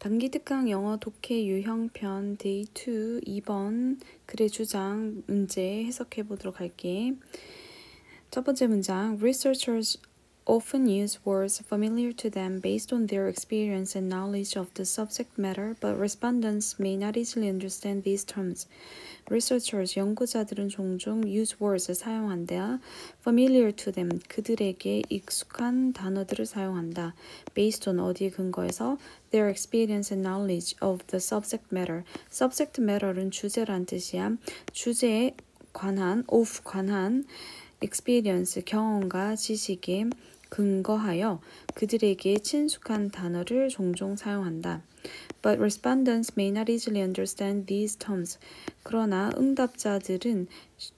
단기 특강 영어 독해 유형편 데이 2 2번 글의 주장 문제 해석해 보도록 할게. 첫 번째 문장 Researchers often use words familiar to them based on their experience and knowledge of the subject matter, but respondents may not easily understand these terms. Researchers, 연구자들은 종종 use words 사용한다. Familiar to them, 그들에게 익숙한 단어들을 사용한다. Based on 어디에 근거해서 their experience and knowledge of the subject matter. Subject matter는 주제란 뜻이야. 주제에 관한, of 관한 experience, 경험과 지식에 근거하여 그들에게 친숙한 단어를 종종 사용한다. But respondents may not easily understand these terms. 그러나 응답자들은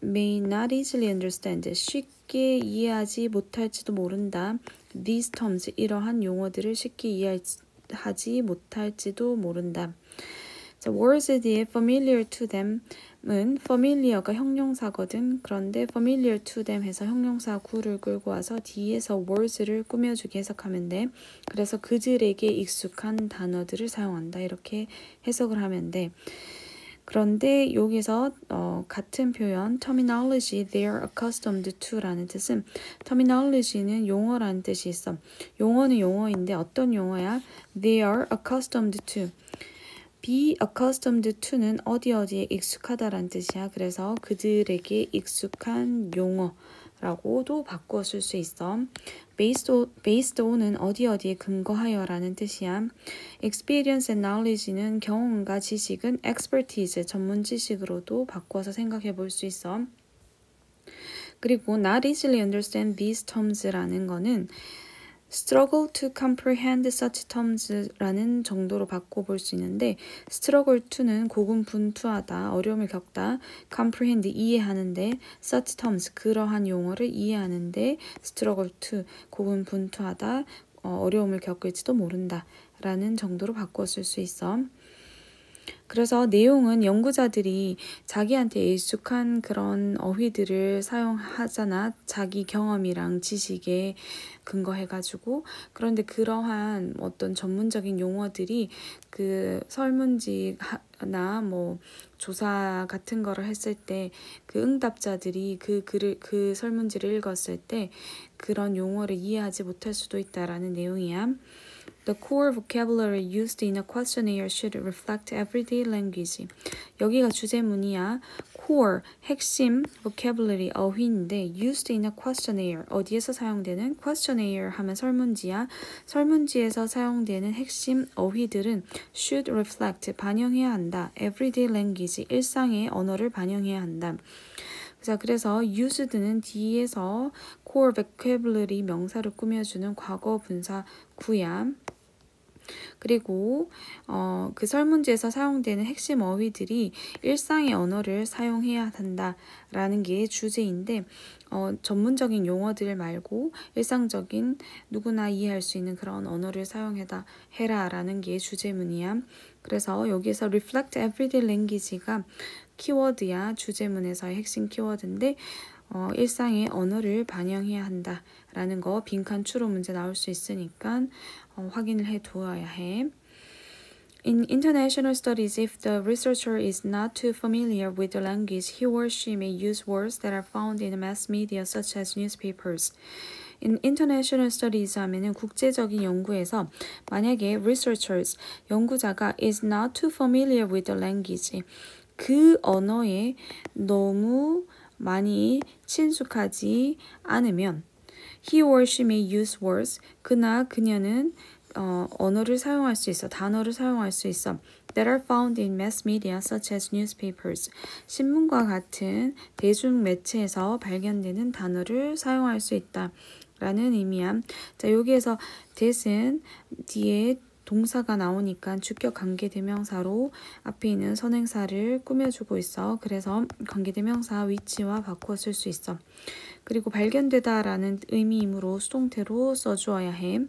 may not easily understand, 쉽게 이해하지 못할지도 모른다. These terms, 이러한 용어들을 쉽게 이해하지 못할지도 모른다. 자, words 뒤에 familiar to them은 familiar가 형용사거든. 그런데 familiar to them 해서 형용사 구를 끌고 와서 뒤에서 words를 꾸며주게 해석하면 돼. 그래서 그들에게 익숙한 단어들을 사용한다. 이렇게 해석을 하면 돼. 그런데 여기서 같은 표현 terminology they are accustomed to라는 뜻은 terminology는 용어라는 뜻이 있어. 용어는 용어인데 어떤 용어야? They are accustomed to. be accustomed to는 어디에 익숙하다라는 뜻이야. 그래서 그들에게 익숙한 용어라고도 바꿔 쓸 수 있어. based on은 어디에 근거하여라는 뜻이야. experience and knowledge는 경험과 지식은 expertise, 전문 지식으로도 바꿔서 생각해 볼 수 있어. 그리고 not easily understand these terms라는 거는 struggle to comprehend such terms라는 정도로 바꿔볼 수 있는데 struggle to는 고군분투하다, 어려움을 겪다, comprehend 이해하는데 such terms 그러한 용어를 이해하는데 struggle to 고군분투하다, 어려움을 겪을지도 모른다 라는 정도로 바꿨을 수 있어. 그래서 내용은 연구자들이 자기한테 익숙한 그런 어휘들을 사용하잖아. 자기 경험이랑 지식에 근거해가지고. 그런데 그러한 어떤 전문적인 용어들이 그 설문지나 뭐 조사 같은 거를 했을 때 그 응답자들이 그 설문지를 읽었을 때 그런 용어를 이해하지 못할 수도 있다라는 내용이야. The core vocabulary used in a questionnaire should reflect everyday language. 여기가 주제문이야. core, 핵심, vocabulary, 어휘인데 used in a questionnaire, 어디에서 사용되는? questionnaire 하면 설문지야. 설문지에서 사용되는 핵심 어휘들은 should reflect, 반영해야 한다. everyday language, 일상의 언어를 반영해야 한다. 자, 그래서 used는 뒤에서 core vocabulary 명사를 꾸며주는 과거 분사 구야. 그리고 그 설문지에서 사용되는 핵심 어휘들이 일상의 언어를 사용해야 한다라는 게 주제인데 전문적인 용어들 말고 일상적인 누구나 이해할 수 있는 그런 언어를 해라라는 게 주제문이야. 그래서 여기에서 reflect everyday language가 키워드야. 주제문에서의 핵심 키워드인데 일상의 언어를 반영해야 한다라는 거 빈칸 추론 문제 나올 수 있으니까 확인을 해 두어야 해. In international studies, if the researcher is not too familiar with the language, he or she may use words that are found in mass media such as newspapers. In international studies 하면은 국제적인 연구에서 만약에 researchers, 연구자가 is not too familiar with the language, 그 언어에 너무 많이 친숙하지 않으면 he or she may use words, 그녀는 언어를 사용할 수 있어, 단어를 사용할 수 있어. that are found in mass media such as newspapers. 신문과 같은 대중 매체에서 발견되는 단어를 사용할 수 있다 라는 의미야. 자, 여기에서 that은 뒤에 동사가 나오니까 주격 관계대명사로 앞에 있는 선행사를 꾸며주고 있어. 그래서 관계대명사 위치와 바꿔 쓸 수 있어. 그리고 발견되다라는 의미이므로 수동태로 써주어야 해.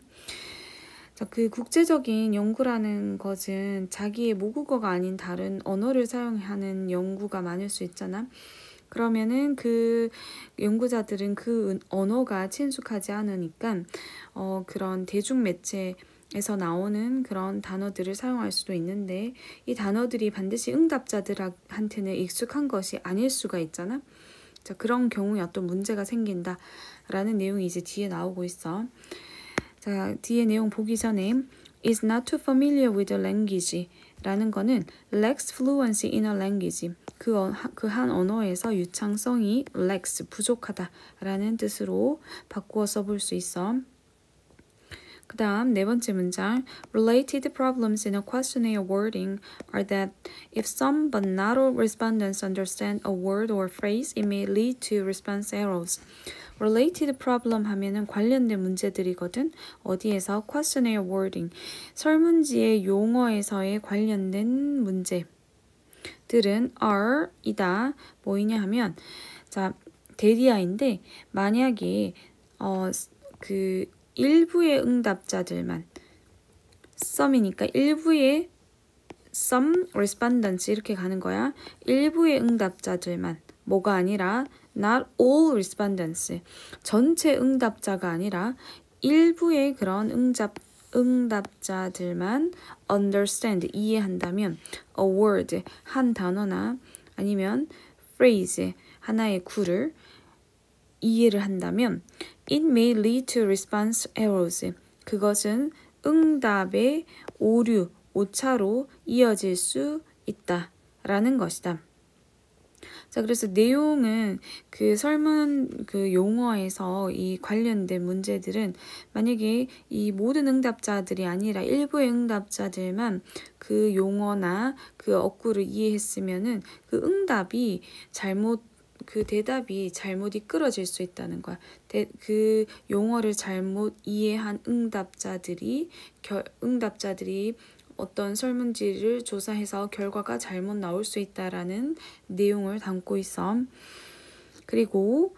자, 그 국제적인 연구라는 것은 자기의 모국어가 아닌 다른 언어를 사용하는 연구가 많을 수 있잖아. 그러면은 그 연구자들은 그 언어가 친숙하지 않으니까 그런 대중매체 에서 나오는 그런 단어들을 사용할 수도 있는데 이 단어들이 반드시 응답자들한테는 익숙한 것이 아닐 수가 있잖아. 자, 그런 경우에 어떤 문제가 생긴다라는 내용이 이제 뒤에 나오고 있어. 자, 뒤에 내용 보기 전에 is not too familiar with the language 라는 거는 lacks fluency in a language. 그 한 언어에서 유창성이 lacks, 부족하다 라는 뜻으로 바꾸어 써볼 수 있어. 그 다음 네 번째 문장 Related problems in a questionnaire wording are that if some but not all respondents understand a word or phrase, it may lead to response errors. Related problem 하면은 관련된 문제들이거든. 어디에서? questionnaire wording. 설문지의 용어에서의 관련된 문제들은 are 이다. 뭐이냐 하면 자, 대리아인데 만약에 그 일부의 응답자들만 some이니까 일부의 some respondents 이렇게 가는 거야. 일부의 응답자들만 뭐가 아니라 not all respondents 전체 응답자가 아니라 일부의 그런 응답자들만 understand 이해한다면 a word 한 단어나 아니면 phrase 하나의 구를 이해를 한다면 it may lead to response errors. 그것은 응답의 오류, 오차로 이어질 수 있다라는 것이다. 자, 그래서 내용은 그 설문 그 용어에서 이 관련된 문제들은 만약에 이 모든 응답자들이 아니라 일부의 응답자들만 그 용어나 그 어구를 이해했으면은 그 대답이 잘못 이끌어질 수 있다는 거야. 그 용어를 잘못 이해한 응답자들이 어떤 설문지를 조사해서 결과가 잘못 나올 수 있다라는 내용을 담고 있어. 그리고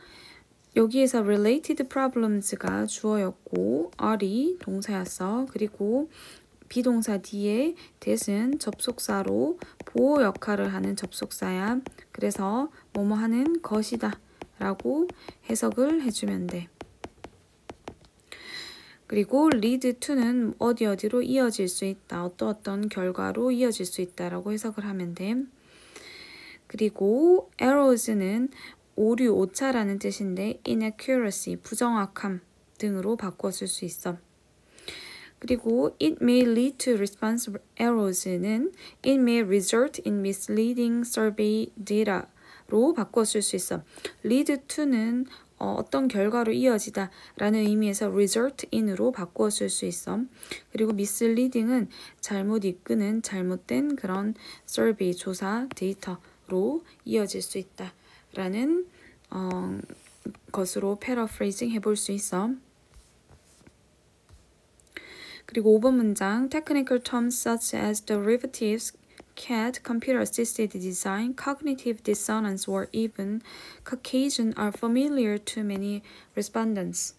여기에서 related problems가 주어였고 are이 동사였어. 그리고 비동사 뒤에 that은 접속사로 보호 역할을 하는 접속사야. 그래서 뭐뭐 하는 것이다 라고 해석을 해주면 돼. 그리고 lead to는 어디로 이어질 수 있다. 어떤 결과로 이어질 수 있다라고 해석을 하면 돼. 그리고 errors는 오류, 오차라는 뜻인데 inaccuracy, 부정확함 등으로 바꿔 쓸 수 있어. 그리고 it may lead to response errors는 it may result in misleading survey data로 바꿔 쓸 수 있어. lead to는 어떤 결과로 이어지다 라는 의미에서 result in으로 바꾸어 쓸 수 있어. 그리고 misleading은 잘못 이끄는 잘못된 그런 survey 조사 데이터로 이어질 수 있다 라는 것으로 paraphrasing 해볼 수 있어. 그리고 5번 문장 technical terms such as derivatives, CAD, computer-assisted design, cognitive dissonance, or even Caucasian are familiar to many respondents.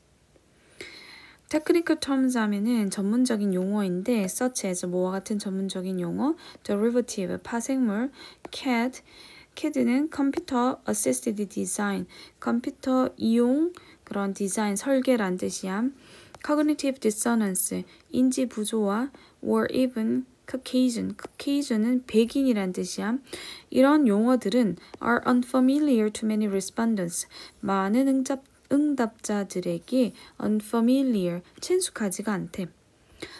Technical terms 하면은 전문적인 용어인데 such as 뭐와 같은 전문적인 용어, derivative, 파생물, CAD는 computer assisted design, 컴퓨터 이용 그런 디자인 설계란 뜻이야. Cognitive dissonance, 인지 부조화, or even Caucasian은 백인이란 뜻이야. 이런 용어들은 are unfamiliar to many respondents. 많은 응답자들에게 unfamiliar, 친숙하지가 않대.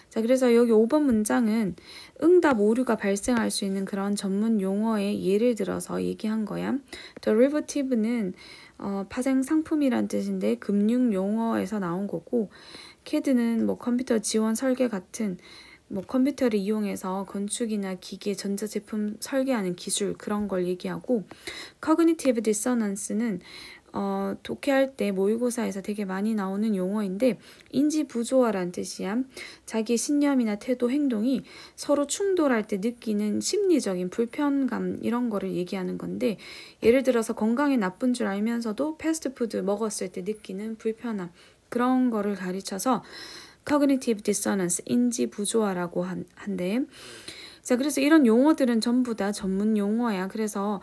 자, 그래서 여기 5번 문장은 응답 오류가 발생할 수 있는 그런 전문 용어의 예를 들어서 얘기한 거야. derivative는 파생 상품이란 뜻인데 금융 용어에서 나온 거고 CAD는 컴퓨터 지원 설계 같은 컴퓨터를 이용해서 건축이나 기계, 전자제품 설계하는 기술 그런 걸 얘기하고 Cognitive dissonance는 독해할 때 모의고사에서 되게 많이 나오는 용어인데 인지 부조화란 뜻이야. 자기의 신념이나 태도, 행동이 서로 충돌할 때 느끼는 심리적인 불편감 이런 거를 얘기하는 건데 예를 들어서 건강에 나쁜 줄 알면서도 패스트푸드 먹었을 때 느끼는 불편함 그런 거를 가르쳐서 cognitive dissonance, 인지 부조화라고 한대. 자, 그래서 이런 용어들은 전부 다 전문 용어야. 그래서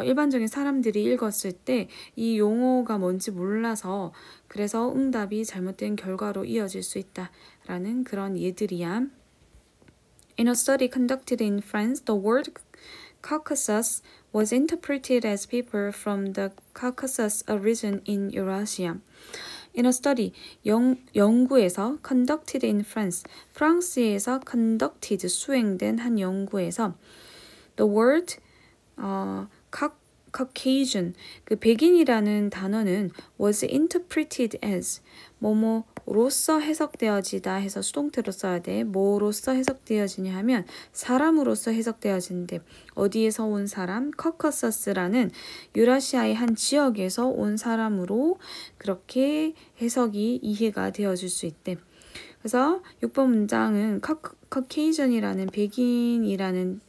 일반적인 사람들이 읽었을 때 이 용어가 뭔지 몰라서 그래서 응답이 잘못된 결과로 이어질 수 있다 라는 그런 예들이야. In a study conducted in France, the word Caucasus was interpreted as people from the Caucasus region in Eurasia. In a study, 연구에서 conducted in France, 프랑스에서 conducted, 수행된 한 연구에서 the word Caucasian, 그 백인이라는 단어는 was interpreted as 뭐뭐로서 해석되어지다 해서 수동태로 써야 돼. 뭐로서 해석되어지냐 하면 사람으로서 해석되어지는데 어디에서 온 사람? 커커서스라는 유라시아의 한 지역에서 온 사람으로 그렇게 해석이 이해가 되어질 수 있대. 그래서 6번 문장은 Caucasian이라는 백인이라는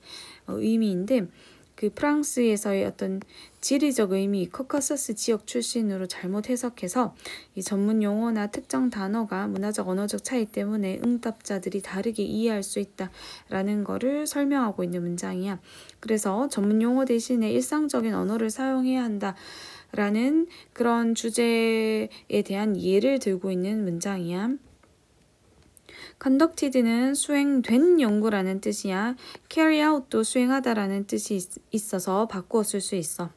의미인데 그 프랑스에서의 어떤 지리적 의미, 커커서스 지역 출신으로 잘못 해석해서 이 전문 용어나 특정 단어가 문화적 언어적 차이 때문에 응답자들이 다르게 이해할 수 있다라는 거를 설명하고 있는 문장이야. 그래서 전문 용어 대신에 일상적인 언어를 사용해야 한다라는 그런 주제에 대한 예를 들고 있는 문장이야. conducted는 수행된 연구라는 뜻이야. carry out도 수행하다라는 뜻이 있어서 바꾸어 쓸 수 있어.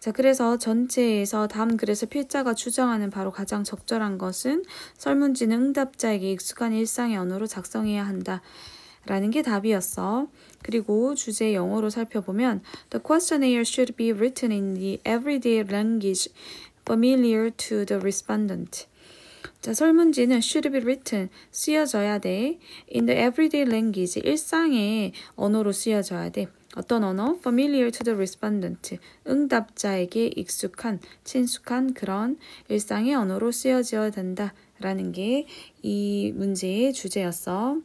자, 그래서 전체에서 다음 글에서 필자가 추정하는 바로 가장 적절한 것은 설문지는 응답자에게 익숙한 일상의 언어로 작성해야 한다. 라는 게 답이었어. 그리고 주제 영어로 살펴보면 The questionnaire should be written in the everyday language familiar to the respondent. 자, 설문지는 should be written, 쓰여져야 돼. In the everyday language, 일상의 언어로 쓰여져야 돼. 어떤 언어? Familiar to the respondent, 응답자에게 익숙한, 친숙한 그런 일상의 언어로 쓰여져야 된다라는 게 이 문제의 주제였어.